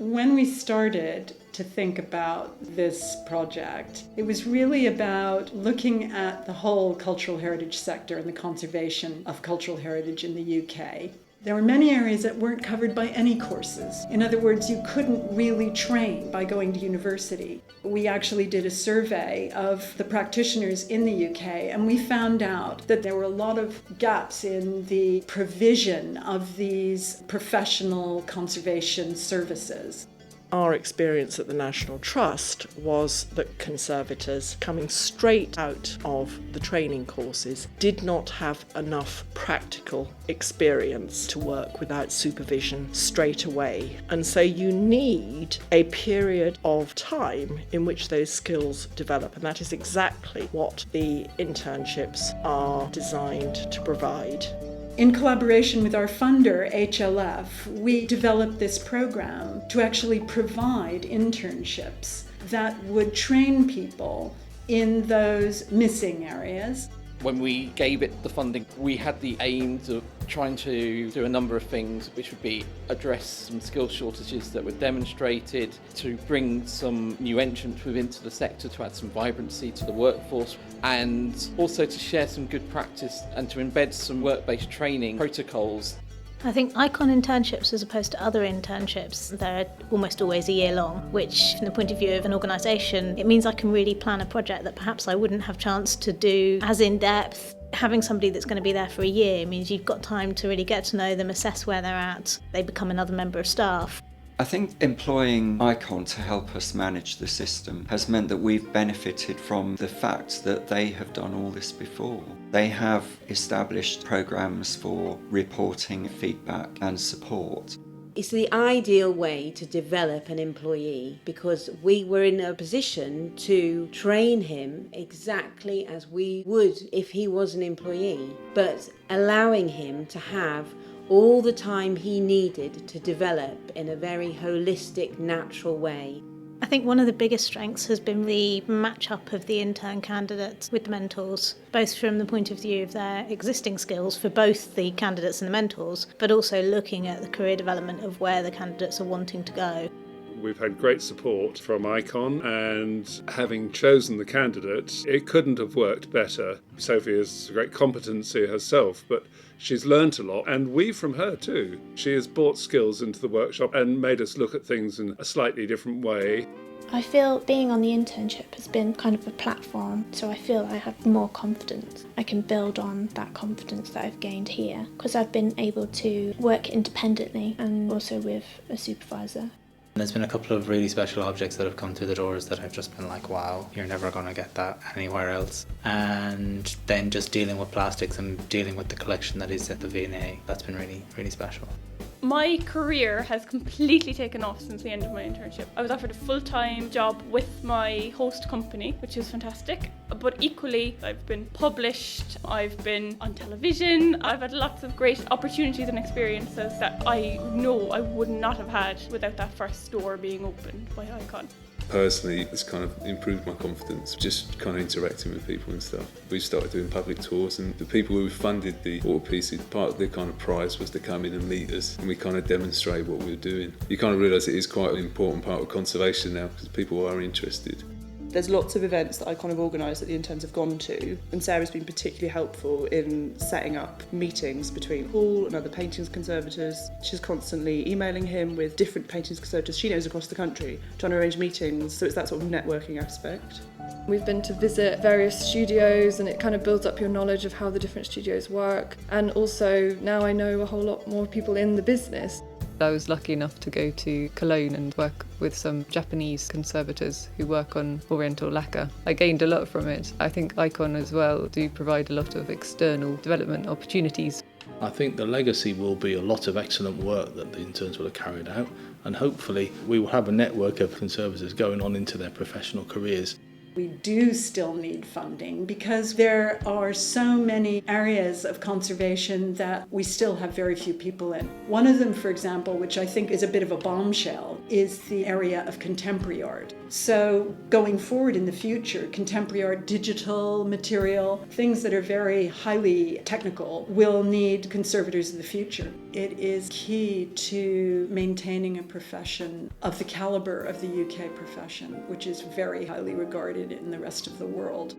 When we started to think about this project, it was really about looking at the whole cultural heritage sector and the conservation of cultural heritage in the UK. There were many areas that weren't covered by any courses. In other words, you couldn't really train by going to university. We actually did a survey of the practitioners in the UK, and we found out that there were a lot of gaps in the provision of these professional conservation services. Our experience at the National Trust was that conservators coming straight out of the training courses did not have enough practical experience to work without supervision straight away. And so you need a period of time in which those skills develop, and that is exactly what the internships are designed to provide. In collaboration with our funder, HLF, we developed this program to actually provide internships that would train people in those missing areas. When we gave it the funding, we had the aim of trying to do a number of things, which would be address some skill shortages that were demonstrated, to bring some new entrants into the sector to add some vibrancy to the workforce, and also to share some good practice and to embed some work-based training protocols. I think ICON internships, as opposed to other internships, they're almost always a year long, which from the point of view of an organisation, it means I can really plan a project that perhaps I wouldn't have chance to do as in depth. Having somebody that's going to be there for a year means you've got time to really get to know them, assess where they're at, they become another member of staff. I think employing ICON to help us manage the system has meant that we've benefited from the fact that they have done all this before. They have established programs for reporting, feedback and support. It's the ideal way to develop an employee because we were in a position to train him exactly as we would if he was an employee, but allowing him to have all the time he needed to develop in a very holistic, natural way. I think one of the biggest strengths has been the match-up of the intern candidates with the mentors, both from the point of view of their existing skills for both the candidates and the mentors, but also looking at the career development of where the candidates are wanting to go. We've had great support from ICON, and having chosen the candidate, it couldn't have worked better. Sophie has great competency herself, but she's learnt a lot, and we from her too. She has brought skills into the workshop and made us look at things in a slightly different way. I feel being on the internship has been kind of a platform, so I feel I have more confidence. I can build on that confidence that I've gained here, because I've been able to work independently and also with a supervisor. There's been a couple of really special objects that have come through the doors that I've just been like, wow, you're never going to get that anywhere else. And then just dealing with plastics and dealing with the collection that is at the V&A, that's been really, really special. My career has completely taken off since the end of my internship. I was offered a full-time job with my host company, which is fantastic. But equally, I've been published, I've been on television, I've had lots of great opportunities and experiences that I know I would not have had without that first door being opened by ICON. Personally, it's kind of improved my confidence, just kind of interacting with people and stuff. We've started doing public tours, and the people who funded the water pieces, part of their kind of prize was to come in and meet us, and we kind of demonstrate what we were doing. You kind of realise it is quite an important part of conservation now, because people are interested. There's lots of events that I kind of organise that the interns have gone to, and Sarah's been particularly helpful in setting up meetings between Paul and other paintings conservators. She's constantly emailing him with different paintings conservators she knows across the country, trying to arrange meetings, so it's that sort of networking aspect. We've been to visit various studios, and it kind of builds up your knowledge of how the different studios work, and also now I know a whole lot more people in the business. I was lucky enough to go to Cologne and work with some Japanese conservators who work on Oriental lacquer. I gained a lot from it. I think ICON as well do provide a lot of external development opportunities. I think the legacy will be a lot of excellent work that the interns will have carried out, and hopefully we will have a network of conservators going on into their professional careers. we do still need funding because there are so many areas of conservation that we still have very few people in. One of them, for example, which I think is a bit of a bombshell, is the area of contemporary art. So going forward in the future, contemporary art, digital material, things that are very highly technical will need conservators of the future. It is key to maintaining a profession of the caliber of the UK profession, which is very highly regarded in the rest of the world.